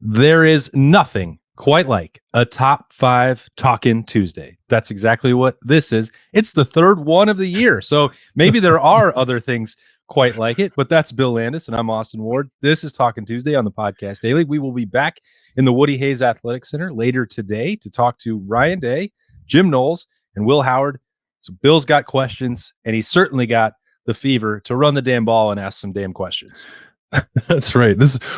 There is nothing quite like a top 5 Talkin Tuesday. That's exactly what this is. It's the third one of the year. So maybe there are other things quite like it, but that's Bill Landis and I'm Austin Ward. This is Talkin Tuesday on the Podcast Daily. We will be back in the Woody Hayes Athletic Center later today to talk to Ryan Day, Jim Knowles, and Will Howard. So Bill's got questions, and he's certainly got the fever to run the damn ball and ask some damn questions. That's right.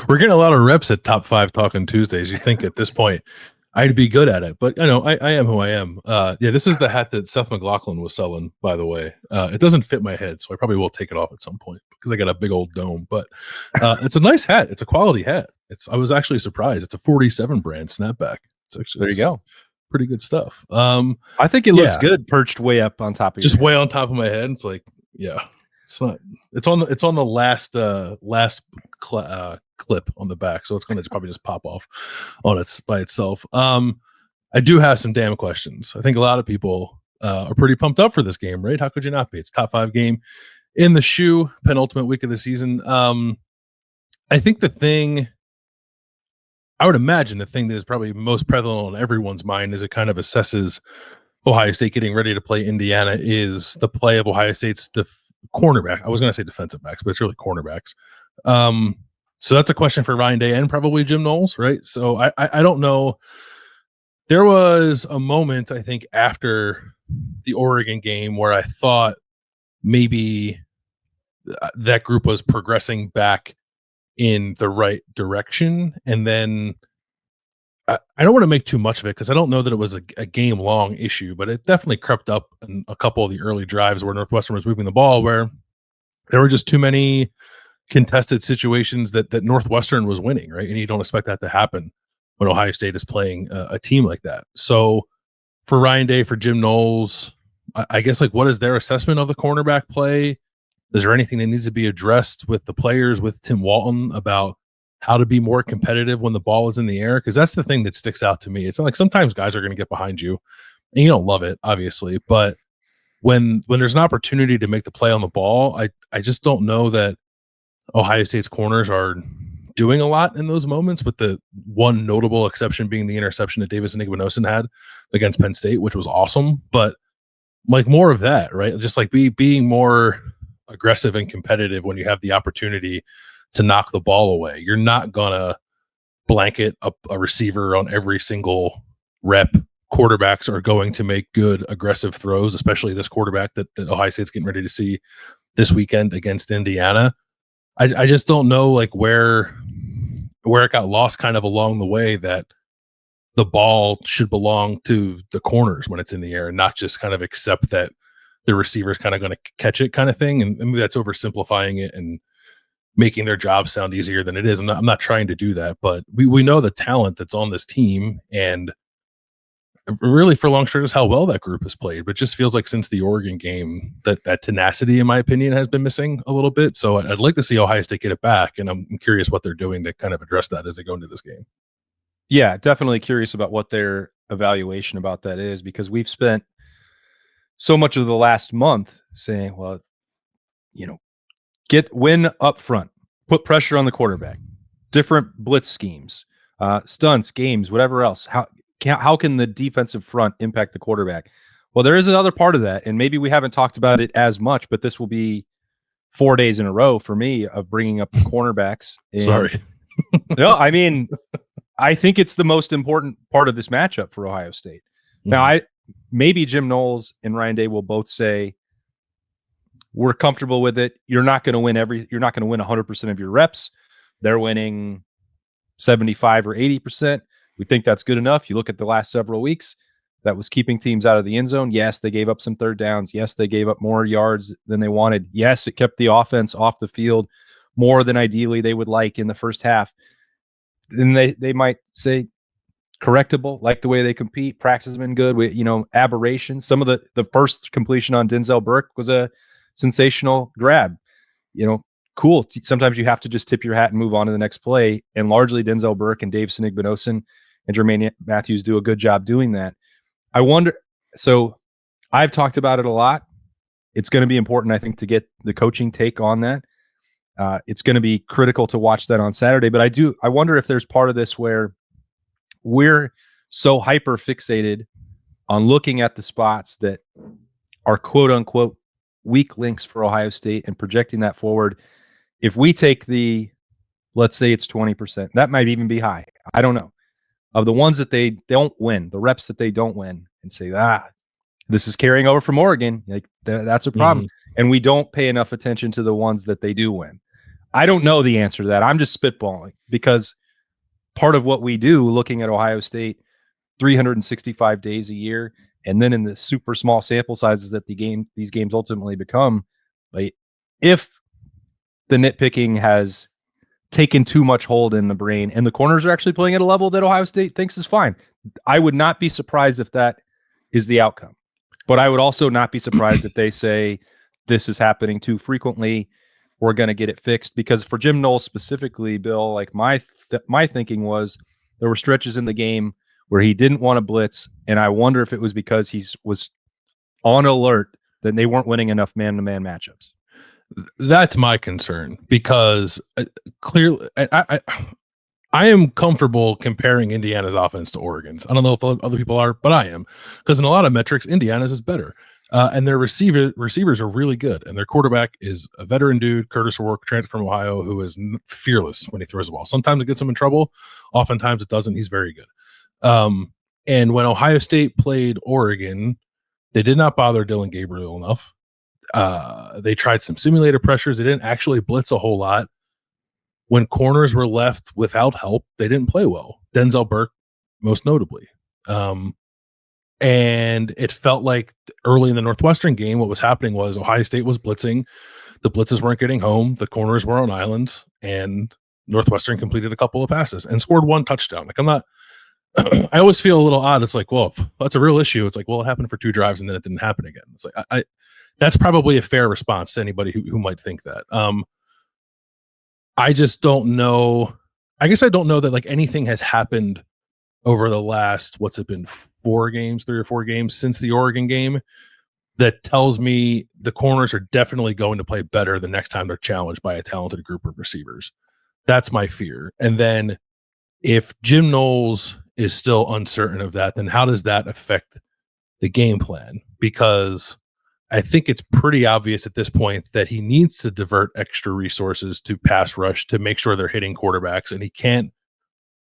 We're getting a lot of reps at top 5 Talkin Tuesdays. You think at this point I'd be good at it, but I know I am who I am. This is the hat that Seth McLaughlin was selling, by the way. It doesn't fit my head, so I probably will take it off at some point because I got a big old dome, but it's a nice hat. It's a quality hat. I was actually surprised. It's a 47 brand snapback. There you go. Pretty good stuff. I think it looks good perched way up on top of just way on top of my head. It's like, yeah. It's not. It's on the last clip on the back, so it's going to probably just pop off on its by itself. I do have some damn questions. I think a lot of people are pretty pumped up for this game, right? How could you not be? It's top 5 game in the shoe, penultimate week of the season. I think I would imagine the thing that is probably most prevalent on everyone's mind as it kind of assesses Ohio State getting ready to play Indiana is the play of Ohio State's cornerback. I was going to say defensive backs, but it's really cornerbacks. So that's a question for Ryan Day and probably Jim Knowles, right? So I don't know. There was a moment, I think, after the Oregon game where I thought maybe that group was progressing back in the right direction. And then I don't want to make too much of it because I don't know that it was a game-long issue, but it definitely crept up in a couple of the early drives where Northwestern was moving the ball, where there were just too many contested situations that Northwestern was winning, right? And you don't expect that to happen when Ohio State is playing a team like that. So for Ryan Day, for Jim Knowles, I guess, like, what is their assessment of the cornerback play? Is there anything that needs to be addressed with the players, with Tim Walton, about how to be more competitive when the ball is in the air? Because that's the thing that sticks out to me. It's like sometimes guys are going to get behind you and you don't love it, obviously, but when there's an opportunity to make the play on the ball, I just don't know that Ohio State's corners are doing a lot in those moments, with the one notable exception being the interception that Davis Igbinosun had against Penn State, which was awesome. But like more of that, right? Just like being more aggressive and competitive when you have the opportunity to knock the ball away. You're not gonna blanket a receiver on every single rep. Quarterbacks are going to make good aggressive throws, especially this quarterback that Ohio State's getting ready to see this weekend against Indiana. I just don't know, like, where it got lost kind of along the way, that the ball should belong to the corners when it's in the air and not just kind of accept that the receiver's kind of going to catch it kind of thing. And maybe that's oversimplifying it and making their job sound easier than it is. I'm not trying to do that, but we know the talent that's on this team, and really for long stretches how well that group has played. But it just feels like since the Oregon game that tenacity, in my opinion, has been missing a little bit. So I'd like to see Ohio State get it back, and I'm curious what they're doing to kind of address that as they go into this game. Yeah, definitely curious about what their evaluation about that is, because we've spent so much of the last month saying, well, win up front, put pressure on the quarterback, different blitz schemes, stunts, games, whatever else. How can the defensive front impact the quarterback? Well, there is another part of that, and maybe we haven't talked about it as much, but this will be 4 days in a row for me of bringing up the cornerbacks. Sorry. No, I mean, I think it's the most important part of this matchup for Ohio State. Now, maybe Jim Knowles and Ryan Day will both say, we're comfortable with it. You're not going to win 100% of your reps. They're winning 75 or 80%. We think that's good enough. You look at the last several weeks, that was keeping teams out of the end zone. Yes, they gave up some third downs. Yes, they gave up more yards than they wanted. Yes, it kept the offense off the field more than ideally they would like in the first half. And they might say correctable, like the way they compete. Practice has been good. Aberrations. Some of the first completion on Denzel Burke was a sensational grab. Cool. Sometimes you have to just tip your hat and move on to the next play. And largely Denzel Burke and Davis Igbinosun and Jermaine Matthews do a good job doing that. I wonder, so I've talked about it a lot. It's going to be important, I think, to get the coaching take on that. It's going to be critical to watch that on Saturday. But I wonder if there's part of this where we're so hyper fixated on looking at the spots that are quote unquote weak links for Ohio State and projecting that forward. If we take let's say it's 20%, that might even be high. I don't know. Of the ones that they don't win, the reps that they don't win, and say, this is carrying over from Oregon. Like that's a problem. And we don't pay enough attention to the ones that they do win. I don't know the answer to that. I'm just spitballing because part of what we do looking at Ohio State 365 days a year, and then in the super small sample sizes that these games ultimately become, like if the nitpicking has taken too much hold in the brain and the corners are actually playing at a level that Ohio State thinks is fine, I would not be surprised if that is the outcome. But I would also not be surprised if they say this is happening too frequently. We're going to get it fixed. Because for Jim Knowles specifically, Bill, like my thinking was there were stretches in the game where he didn't want to blitz, and I wonder if it was because he was on alert that they weren't winning enough man-to-man matchups. That's my concern, because clearly I am comfortable comparing Indiana's offense to Oregon's. I don't know if other people are, but I am, because in a lot of metrics, Indiana's is better. And their receivers are really good. And their quarterback is a veteran dude, Curtis O'Rourke, transfer from Ohio, who is fearless when he throws the ball. Sometimes it gets him in trouble. Oftentimes it doesn't. He's very good. And when Ohio State played Oregon, they did not bother Dylan Gabriel enough. They tried some simulated pressures. They didn't actually blitz a whole lot. When corners were left without help, they didn't play well. Denzel Burke, most notably. And it felt like early in the Northwestern game, what was happening was Ohio State was blitzing. The blitzes weren't getting home. The corners were on islands, and Northwestern completed a couple of passes and scored one touchdown. Like, I'm not, I always feel a little odd. It's like, well, if that's a real issue. It's like, well, it happened for 2 drives and then it didn't happen again. It's like, that's probably a fair response to anybody who might think that. I just don't know. I guess I don't know that like anything has happened over the last, what's it been, 3 or 4 games since the Oregon game that tells me the corners are definitely going to play better the next time they're challenged by a talented group of receivers. That's my fear. And then if Jim Knowles is still uncertain of that, then how does that affect the game plan? Because I think it's pretty obvious at this point that he needs to divert extra resources to pass rush to make sure they're hitting quarterbacks, and he can't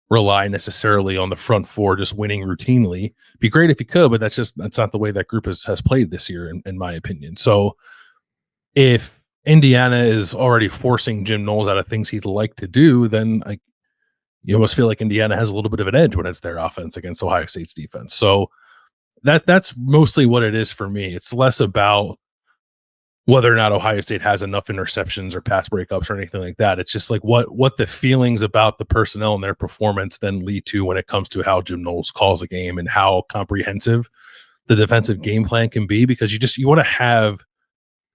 rely necessarily on the front 4 just winning routinely. Be great if he could, but that's not the way that group has played this year, in my opinion. So if Indiana is already forcing Jim Knowles out of things he'd like to do, then you almost feel like Indiana has a little bit of an edge when it's their offense against Ohio State's defense. So that's mostly what it is for me. It's less about whether or not Ohio State has enough interceptions or pass breakups or anything like that. It's just like what the feelings about the personnel and their performance then lead to when it comes to how Jim Knowles calls a game and how comprehensive the defensive game plan can be, because you want to have,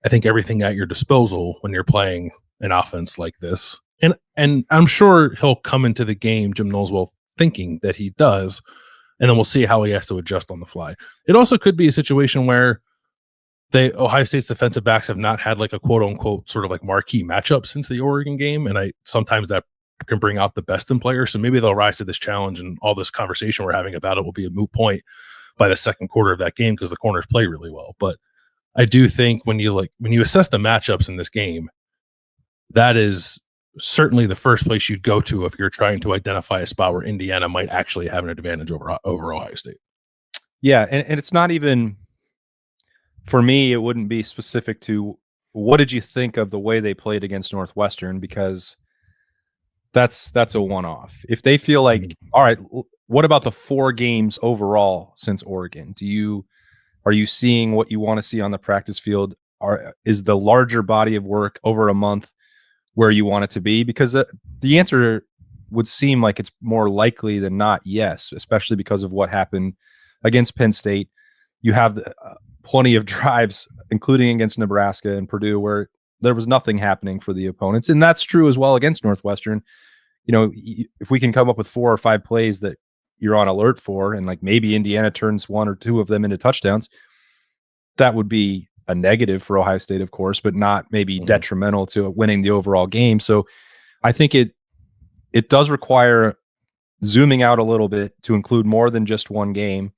I think, everything at your disposal when you're playing an offense like this. And I'm sure he'll come into the game, Jim Knowles will, thinking that he does, and then we'll see how he has to adjust on the fly. It also could be a situation where Ohio State's defensive backs have not had like a quote unquote sort of like marquee matchup since the Oregon game. And sometimes that can bring out the best in players. So maybe they'll rise to this challenge, and all this conversation we're having about it will be a moot point by the second quarter of that game, because the corners play really well. But I do think when you assess the matchups in this game, that is certainly the first place you'd go to if you're trying to identify a spot where Indiana might actually have an advantage over Ohio State. Yeah. And it's not even, for me, it wouldn't be specific to what did you think of the way they played against Northwestern, because that's a one-off. If they feel like, all right, what about the 4 games overall since Oregon? Are you seeing what you want to see on the practice field? Is the larger body of work over a month where you want it to be? Because the answer would seem like it's more likely than not yes, especially because of what happened against Penn State. You have plenty of drives, including against Nebraska and Purdue, where there was nothing happening for the opponents. And that's true as well against Northwestern. If we can come up with 4 or 5 plays that you're on alert for, and like maybe Indiana turns 1 or 2 of them into touchdowns, that would be a negative for Ohio State, of course, but not maybe detrimental to winning the overall game. So I think it does require zooming out a little bit to include more than just one game.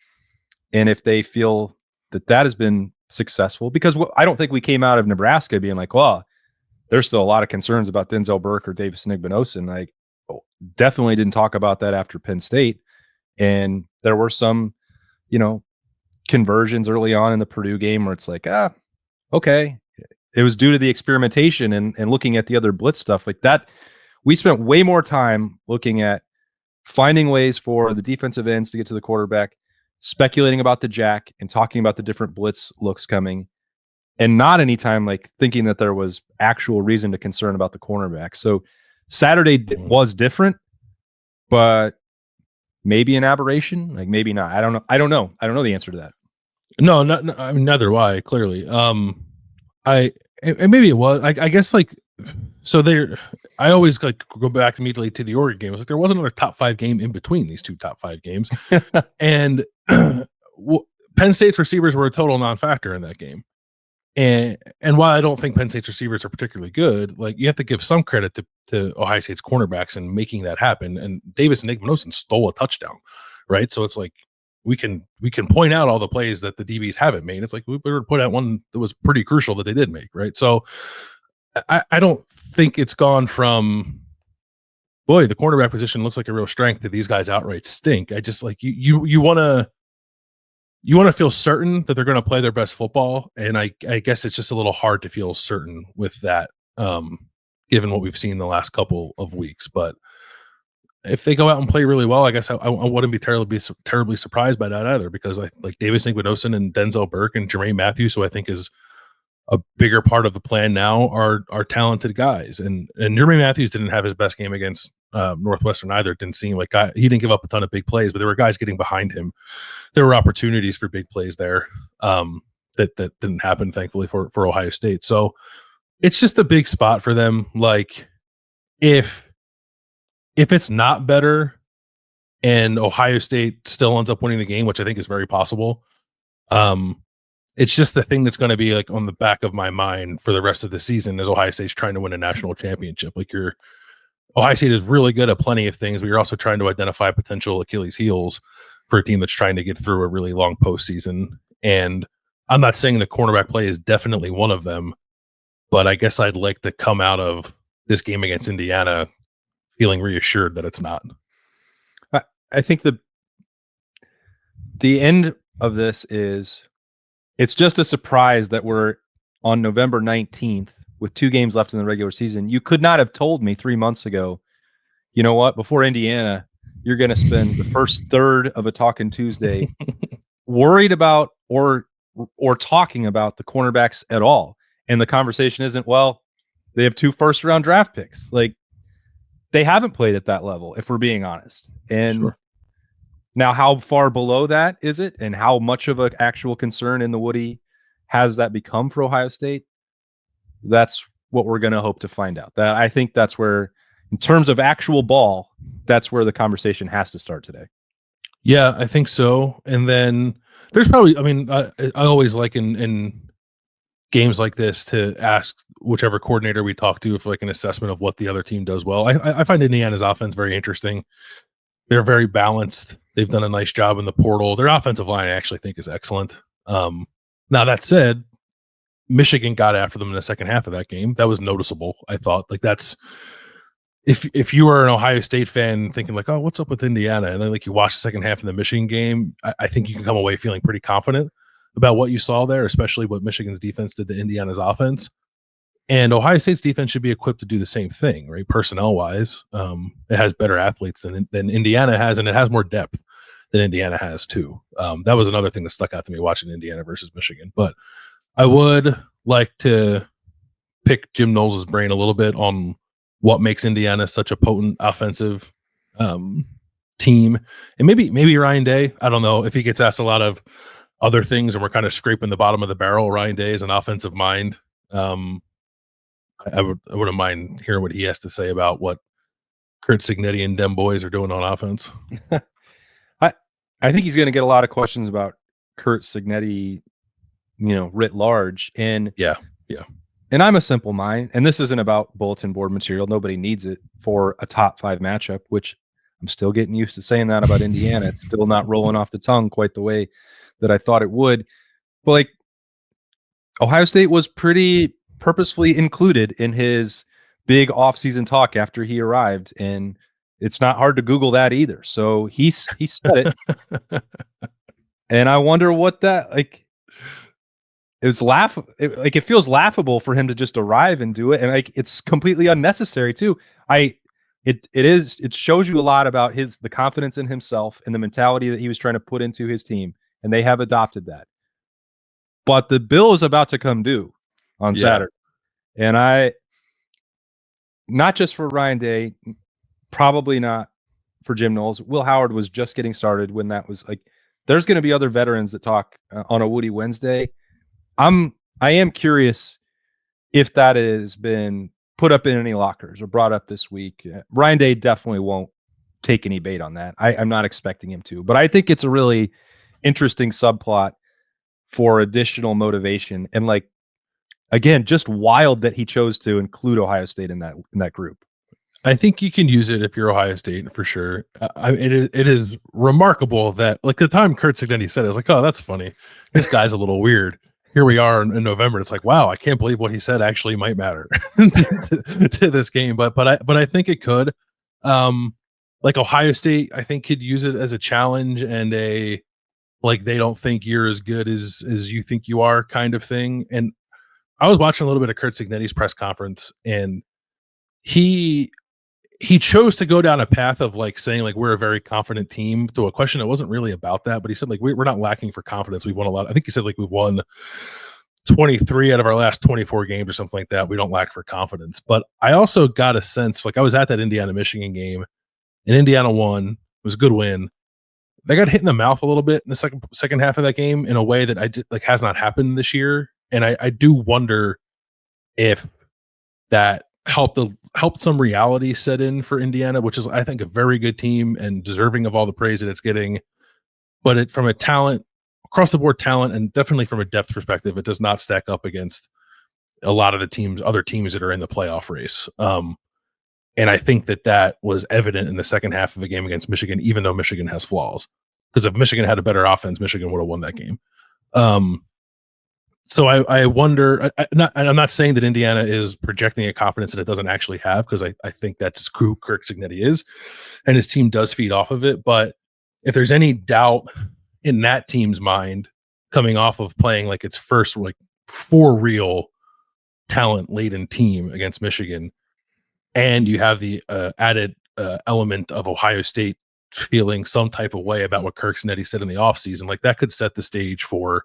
And if they feel that has been successful, because I don't think we came out of Nebraska being like, well, there's still a lot of concerns about Denzel Burke or Davis Igbinosun. Like, definitely didn't talk about that after Penn State. And there were some, conversions early on in the Purdue game where it's like, okay. It was due to the experimentation and looking at the other blitz stuff like that. We spent way more time looking at finding ways for the defensive ends to get to the quarterback, speculating about the jack and talking about the different blitz looks coming, and not any time like thinking that there was actual reason to concern about the cornerback. So Saturday was different, but maybe an aberration, like maybe not. I don't know. I don't know the answer to that. No, I mean, neither do I, clearly. And maybe it was. I guess like so there. I always like go back immediately to the Oregon game. It's like there was another top 5 game in between these 2 top 5 games, and Penn State's receivers were a total non-factor in that game. And while I don't think Penn State's receivers are particularly good, like you have to give some credit to Ohio State's cornerbacks in making that happen. And Davis Igbinosun stole a touchdown, right? So it's like we can point out all the plays that the DBs haven't made. It's like we were to put out one that was pretty crucial that they did make, right? So I don't think it's gone from, boy, the cornerback position looks like a real strength, to these guys outright stink. I just like you want to feel certain that they're going to play their best football, and I guess it's just a little hard to feel certain with that, given what we've seen the last couple of weeks. But if they go out and play really well, I guess I wouldn't be terribly surprised by that either, because I like Davis Igbinosun and Denzel Burke and Jermaine Matthews, who I think is a bigger part of the plan now, are talented guys. And Jermaine Matthews didn't have his best game against Northwestern either. It didn't seem like he didn't give up a ton of big plays, but there were guys getting behind him. There were opportunities for big plays there that didn't happen, thankfully, for Ohio State. So it's just a big spot for them. Like if it's not better and Ohio State still ends up winning the game, which I think is very possible, it's just the thing that's going to be like on the back of my mind for the rest of the season, as Ohio State's trying to win a national championship. Like Ohio State is really good at plenty of things, but you're also trying to identify potential Achilles heels for a team that's trying to get through a really long postseason. And I'm not saying the cornerback play is definitely one of them, but I guess I'd like to come out of this game against Indiana feeling reassured that it's not. I think the end of this is, it's just a surprise that we're on November 19th with 2 games left in the regular season. You could not have told me 3 months ago, you know what, before Indiana, you're going to spend the first third of a Talkin Tuesday worried about or talking about the cornerbacks at all. And the conversation isn't, well, they have 2 first-round draft picks. Like, they haven't played at that level, if we're being honest. And sure. Now, how far below that is it, and how much of an actual concern in the Woody has that become for Ohio State? That's what we're going to hope to find out. That I think that's where, in terms of actual ball, that's where the conversation has to start today. Yeah, I think so. And then there's probably, I mean, I always like in games like this to ask whichever coordinator we talk to for like an assessment of what the other team does well. I find Indiana's offense very interesting. They're very balanced. They've done a nice job in the portal. Their offensive line, I actually think, is excellent. Now, that said, Michigan got after them in the second half of that game. That was noticeable, I thought. Like, that's if you were an Ohio State fan thinking like, oh, what's up with Indiana? And then like you watch the second half of the Michigan game, I think you can come away feeling pretty confident about what you saw there, especially what Michigan's defense did to Indiana's offense. And Ohio State's defense should be equipped to do the same thing, right? Personnel-wise, it has better athletes than Indiana has, and it has more depth than Indiana has too. That was another thing that stuck out to me watching Indiana versus Michigan. But I would like to pick Jim Knowles' brain a little bit on what makes Indiana such a potent offensive team. And maybe Ryan Day, I don't know if he gets asked a lot of other things and we're kind of scraping the bottom of the barrel. Ryan Day is an offensive mind. I wouldn't mind hearing what he has to say about what Kurt Cignetti and Dem Boys are doing on offense. I think he's going to get a lot of questions about Kurt Cignetti writ large. And yeah. And I'm a simple mind, and this isn't about bulletin board material. Nobody needs it for a top 5 matchup, which I'm still getting used to saying that about Indiana. It's still not rolling off the tongue quite the way that I thought it would. But like, Ohio State was pretty purposefully included in his big offseason talk after he arrived, and it's not hard to Google that either. So he said it, and I wonder what that like. It feels laughable for him to just arrive and do it, and like it's completely unnecessary too. It shows you a lot about the confidence in himself and the mentality that he was trying to put into his team, and they have adopted that. But the bill is about to come due on Saturday, and not just for Ryan Day, probably not for Jim Knowles. Will Howard was just getting started when that was like. There's going to be other veterans that talk on a Woody Wednesday. I am curious if that has been put up in any lockers or brought up this week. Ryan Day definitely won't take any bait on that. I'm not expecting him to, but I think it's a really interesting subplot for additional motivation. And like, again, just wild that he chose to include Ohio State in that group. I think you can use it if you're Ohio State for sure. It is remarkable that like the time Kurt Cignetti said it, I was like, oh, that's funny. This guy's a little weird. Here we are in November. It's like, wow, I can't believe what he said actually might matter to this game. But I think it could. Like Ohio State, I think could use it as a challenge and a like they don't think you're as good as you think you are kind of thing. And I was watching a little bit of Kurt Cignetti's press conference, and he chose to go down a path of like saying like we're a very confident team to a question that wasn't really about that, but he said like we're not lacking for confidence. We've won a lot. I think he said like we've won 23 out of our last 24 games or something like that. We don't lack for confidence. But I also got a sense, like I was at that Indiana-Michigan game, and Indiana won. It was a good win. They got hit in the mouth a little bit in the second half of that game in a way that I did, like has not happened this year, and I do wonder if that helped some reality set in for Indiana, which is I think a very good team and deserving of all the praise that it's getting. But from a talent, across the board talent, and definitely from a depth perspective, it does not stack up against a lot of the other teams that are in the playoff race. And I think that was evident in the second half of the game against Michigan, even though Michigan has flaws. Because if Michigan had a better offense, Michigan would have won that game. So I wonder, I'm not saying that Indiana is projecting a confidence that it doesn't actually have, because I think that's who Kirk Cignetti is, and his team does feed off of it. But if there's any doubt in that team's mind coming off of playing like its first like for real talent-laden team against Michigan, and you have the added element of Ohio State feeling some type of way about what Kirk Cignetti said in the offseason, like that could set the stage for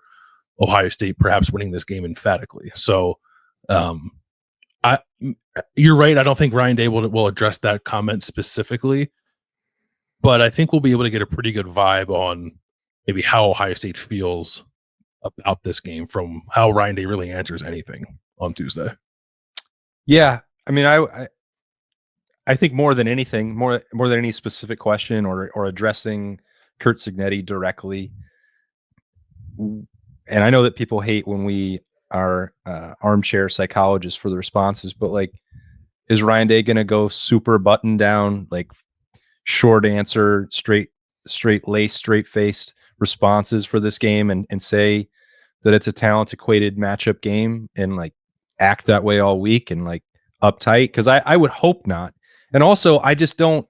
Ohio State perhaps winning this game emphatically. So you're right. I don't think Ryan Day will address that comment specifically, but I think we'll be able to get a pretty good vibe on maybe how Ohio State feels about this game from how Ryan Day really answers anything on Tuesday. Yeah. I mean, I think more than anything, more than any specific question or addressing Kurt Cignetti directly. And I know that people hate when we are armchair psychologists for the responses, but like, is Ryan Day going to go super button down, like short answer, straight lace, straight faced responses for this game and say that it's a talent equated matchup game and like act that way all week and like uptight? Cause I would hope not. And also I just don't,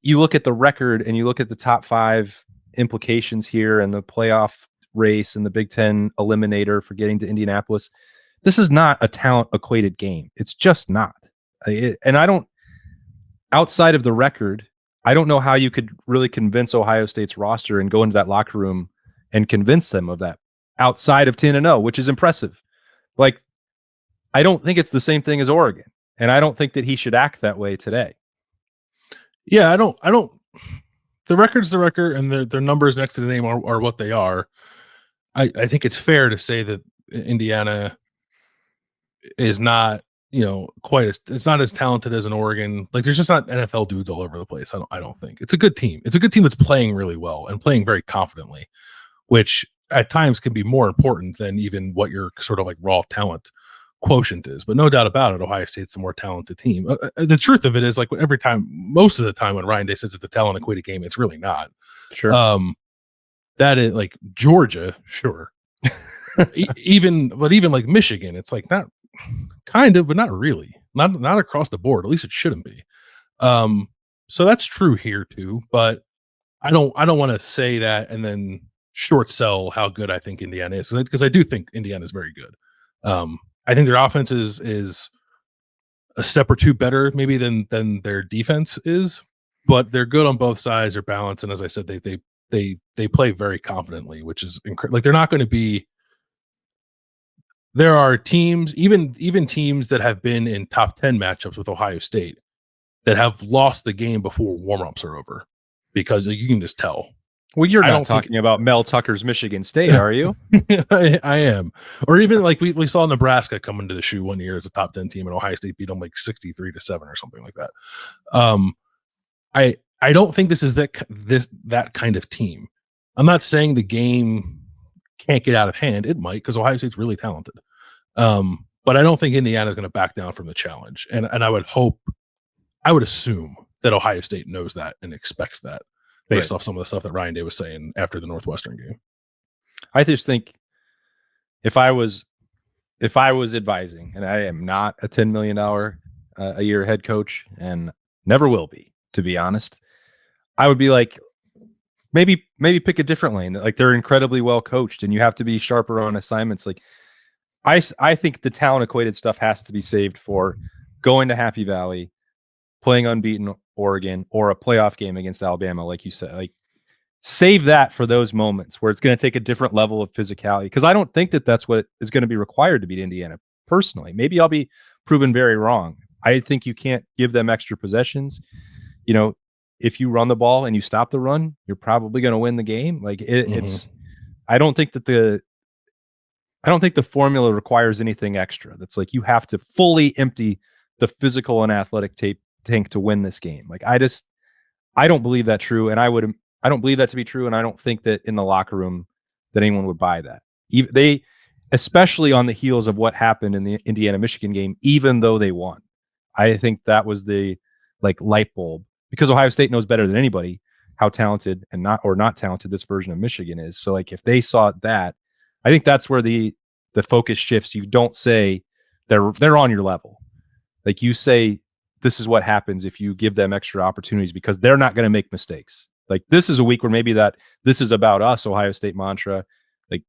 you look at the record and you look at the top 5 implications here and the playoff race and the Big Ten eliminator for getting to Indianapolis. This is not a talent equated game. It's just not. And I don't, outside of the record, I don't know how you could really convince Ohio State's roster and go into that locker room and convince them of that outside of 10-0, which is impressive. Like, I don't think it's the same thing as Oregon. And I don't think that he should act that way today. Yeah, I don't, the record's the record, and their numbers next to the name are what they are. I think it's fair to say that Indiana is not, it's not as talented as an Oregon. Like there's just not NFL dudes all over the place. I don't think it's a good team. It's a good team that's playing really well and playing very confidently, which at times can be more important than even what your sort of like raw talent quotient is. But no doubt about it, Ohio State's the more talented team. The truth of it is, like, every time, most of the time when Ryan Day says it's a talent equated game, it's really not. Sure. That is like Georgia, sure. even like Michigan, it's like not kind of, but not really. Not across the board. At least it shouldn't be. So that's true here too. But I don't want to say that and then short sell how good I think Indiana is, because I do think Indiana is very good. I think their offense is a step or two better maybe than their defense is, but they're good on both sides. They're balanced, and as I said, they play very confidently, which is incredible. Like, they're not going to be. There are teams, even teams that have been in top 10 matchups with Ohio State, that have lost the game before warmups are over, because you can just tell. Well, you're not talking about Mel Tucker's Michigan State, are you? I am. Or even like we saw Nebraska come into the shoe one year as a top 10 team, and Ohio State beat them like 63-7 or something like that. I don't think this is that kind of team. I'm not saying the game can't get out of hand. It might, because Ohio State's really talented. But I don't think Indiana is going to back down from the challenge. And I would assume that Ohio State knows that and expects that, based off some of the stuff that Ryan Day was saying after the Northwestern game. I just think if I was advising, and I am not a $10 million a year head coach and never will be, to be honest, I would be like, maybe pick a different lane. Like, they're incredibly well coached and you have to be sharper on assignments. Like, I think the talent equated stuff has to be saved for going to Happy Valley, playing unbeaten Oregon, or a playoff game against Alabama, like you said. Like, save that for those moments where it's going to take a different level of physicality, because I don't think that that's what is going to be required to beat Indiana. Personally, maybe I'll be proven very wrong. I think you can't give them extra possessions. You know, if you run the ball and you stop the run, you're probably going to win the game. Like, it's. I don't think the formula requires anything extra. That's like, you have to fully empty the physical and athletic tank to win this game. Like, I don't believe that true, and I don't believe that to be true, and I don't think that in the locker room that anyone would buy that. They, especially on the heels of what happened in the Indiana-Michigan game, even though they won, I think that was the light bulb, because Ohio State knows better than anybody how talented and not talented this version of Michigan is. So, like, if they saw that, I think that's where the focus shifts. You don't say they're on your level. Like, you say, this is what happens if you give them extra opportunities, because they're not going to make mistakes. Like, this is a week where maybe that this is about us, Ohio State mantra, like,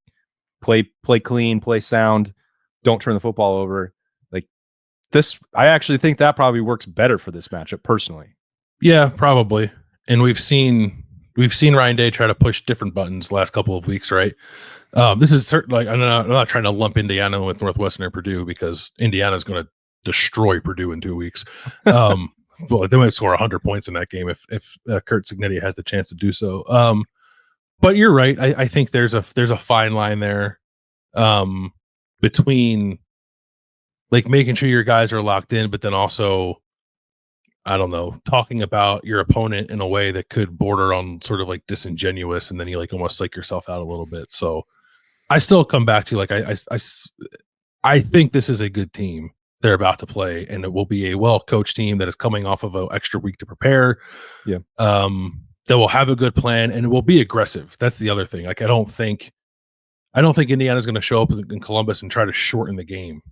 play clean, play sound, don't turn the football over. Like, this, I actually think that probably works better for this matchup personally. Yeah, probably. And we've seen Ryan Day try to push different buttons last couple of weeks, right? This is certainly, I'm not trying to lump Indiana with Northwestern or Purdue, because Indiana is going to destroy Purdue in 2 weeks. Well, they might score 100 points in that game if Kurt Cignetti has the chance to do so. But you're right. I think there's a fine line there between, like, making sure your guys are locked in, but then also, I don't know, talking about your opponent in a way that could border on sort of like disingenuous, and then you like almost psych yourself out a little bit. So I still come back to, like, I think this is a good team they're about to play, and it will be a well-coached team that is coming off of an extra week to prepare. Yeah. That will have a good plan, and it will be aggressive. That's the other thing. Like, I don't think Indiana's going to show up in Columbus and try to shorten the game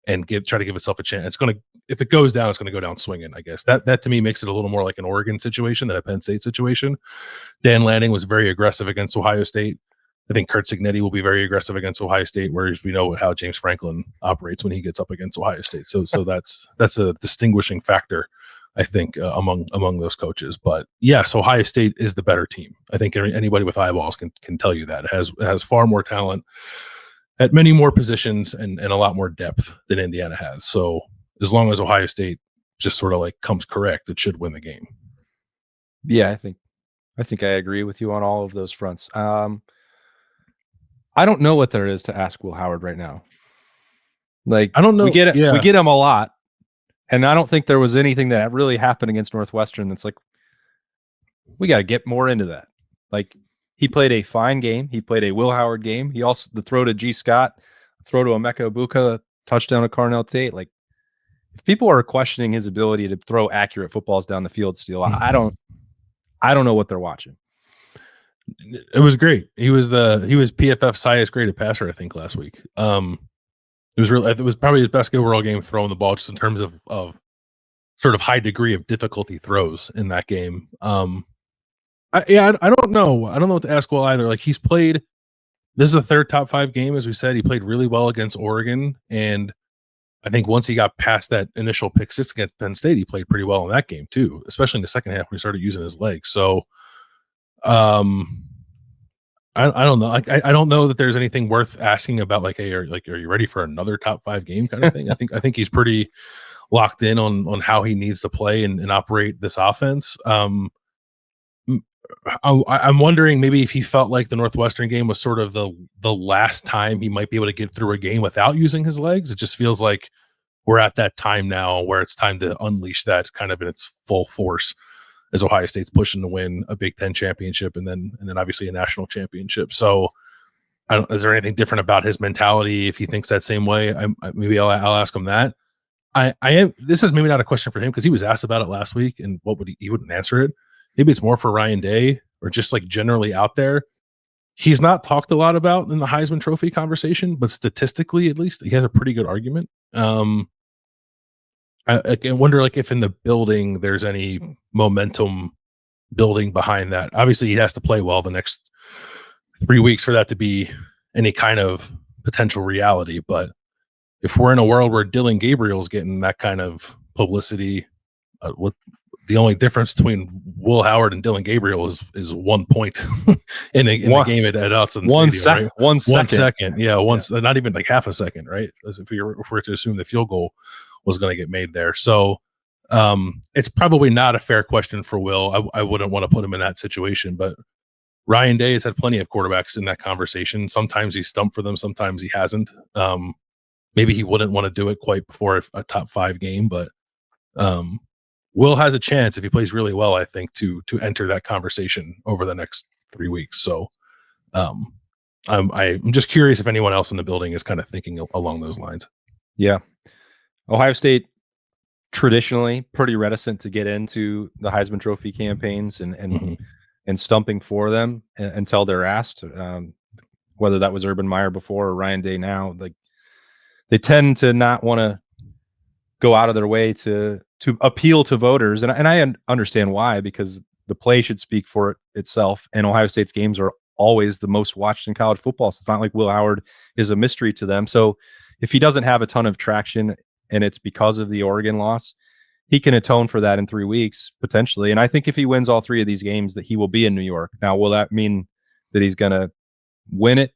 and try to give itself a chance. It's going to, if it goes down, it's going to go down swinging, I guess. That to me makes it a little more like an Oregon situation than a Penn State situation. Dan Lanning was very aggressive against Ohio State. I think Kurt Cignetti will be very aggressive against Ohio State, whereas we know how James Franklin operates when he gets up against Ohio State. So that's a distinguishing factor, I think, among those coaches. But yes, Ohio State is the better team. I think anybody with eyeballs can tell you that. It has far more talent at many more positions and a lot more depth than Indiana has. So as long as Ohio State just sort of like comes correct, it should win the game. Yeah, I think I agree with you on all of those fronts. I don't know what there is to ask Will Howard right now. Like, I don't know. We get him a lot, and I don't think there was anything that really happened against Northwestern that's like, we got to get more into that. Like, he played a fine game. He played a Will Howard game. He also the throw to G. Scott, throw to Emeka Ibuka, touchdown to Carnell Tate. Like, if people are questioning his ability to throw accurate footballs down the field still, I don't know what they're watching. It was great. He was PFF's highest graded passer, I think, last week. It was probably his best overall game throwing the ball, just in terms of sort of high degree of difficulty throws in that game. I don't know. I don't know what to ask Will either. Like, he's played. This is the third top 5 game, as we said. He played really well against Oregon, and I think once he got past that initial pick 6 against Penn State, he played pretty well in that game too, especially in the second half when he started using his legs. So, I don't know. I don't know that there's anything worth asking about. Like, hey, are you ready for another top 5 game kind of thing? I think he's pretty locked in on how he needs to play and operate this offense. I'm wondering maybe if he felt like the Northwestern game was sort of the last time he might be able to get through a game without using his legs. It just feels like we're at that time now where it's time to unleash that kind of in its full force, as Ohio State's pushing to win a Big Ten championship and then obviously a national championship. So, is there anything different about his mentality if he thinks that same way? Maybe I'll ask him that. This is maybe not a question for him because he was asked about it last week, and he wouldn't answer it. Maybe it's more for Ryan Day or just like generally out there. He's not talked a lot about in the Heisman Trophy conversation, but statistically, at least, he has a pretty good argument. I wonder, like, if in the building there's any momentum building behind that. Obviously, he has to play well the next 3 weeks for that to be any kind of potential reality. But if we're in a world where Dylan Gabriel's getting that kind of publicity, what the only difference between Will Howard and Dylan Gabriel is 1 point in the game at Autzen Stadium, right? 1 second. 1 second. Yeah. Not even like half a second, right? As if we're to assume the field goal was going to get made there. So it's probably not a fair question for Will. I wouldn't want to put him in that situation, but Ryan Day has had plenty of quarterbacks in that conversation. Sometimes he's stumped for them. Sometimes he hasn't. Maybe he wouldn't want to do it quite before a top 5 game, but Will has a chance if he plays really well, I think, to enter that conversation over the next 3 weeks. So I'm just curious if anyone else in the building is kind of thinking along those lines. Yeah. Ohio State traditionally pretty reticent to get into the Heisman Trophy campaigns and stumping for them until they're asked, whether that was Urban Meyer before or Ryan Day now. Like, they tend to not want to go out of their way to appeal to voters. And I understand why, because the play should speak for itself. And Ohio State's games are always the most watched in college football. So it's not like Will Howard is a mystery to them. So if he doesn't have a ton of traction and it's because of the Oregon loss, he can atone for that in 3 weeks, potentially. And I think if he wins all 3 of these games, that he will be in New York. Now, will that mean that he's going to win it?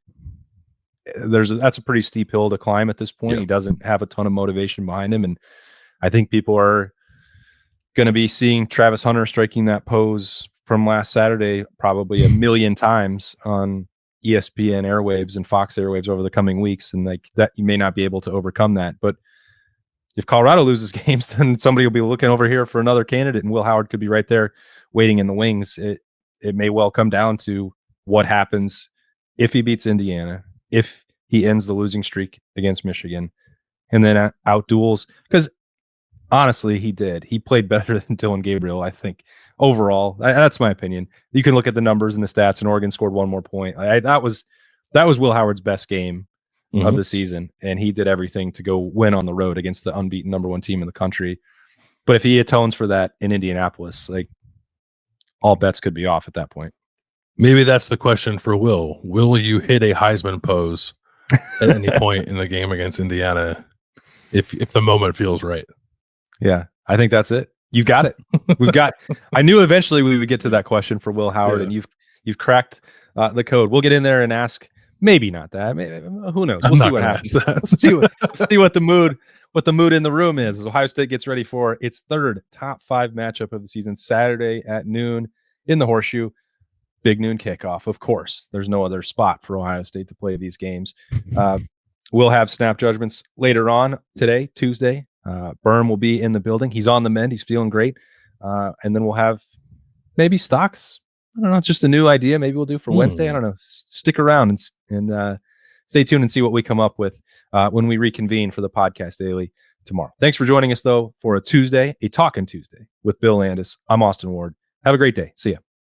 That's a pretty steep hill to climb at this point. Yeah. He doesn't have a ton of motivation behind him. And I think people are going to be seeing Travis Hunter striking that pose from last Saturday probably a million times on ESPN airwaves and Fox airwaves over the coming weeks. And like that, you may not be able to overcome that. But if Colorado loses games, then somebody will be looking over here for another candidate, and Will Howard could be right there waiting in the wings. It may well come down to what happens if he beats Indiana, if he ends the losing streak against Michigan, and then out duels. Because honestly, he did. He played better than Dylan Gabriel, I think, overall. That's my opinion. You can look at the numbers and the stats, and Oregon scored 1 more point. That was Will Howard's best game of the season, and he did everything to go win on the road against the unbeaten number 1 team in the country. But if he atones for that in Indianapolis, like, all bets could be off at that point. Maybe that's the question for Will. Will you hit a Heisman pose at any point in the game against Indiana if the moment feels right? Yeah, I think that's it. You've got it. I knew eventually we would get to that question for Will Howard, and you've cracked the code. We'll get in there and ask. Maybe not that. Maybe, who knows? We'll see what happens. We'll see what the mood in the room is as Ohio State gets ready for its 3rd top 5 matchup of the season, Saturday at noon in the Horseshoe. Big noon kickoff, of course. There's no other spot for Ohio State to play these games. We'll have snap judgments later on today, Tuesday. Berm will be in the building. He's on the mend. He's feeling great. And then we'll have maybe stocks. I don't know. It's just a new idea. Maybe we'll do for Wednesday. I don't know. Stick around and stay tuned and see what we come up with when we reconvene for the podcast daily tomorrow. Thanks for joining us, though, for a Talkin Tuesday with Bill Landis. I'm Austin Ward. Have a great day. See ya.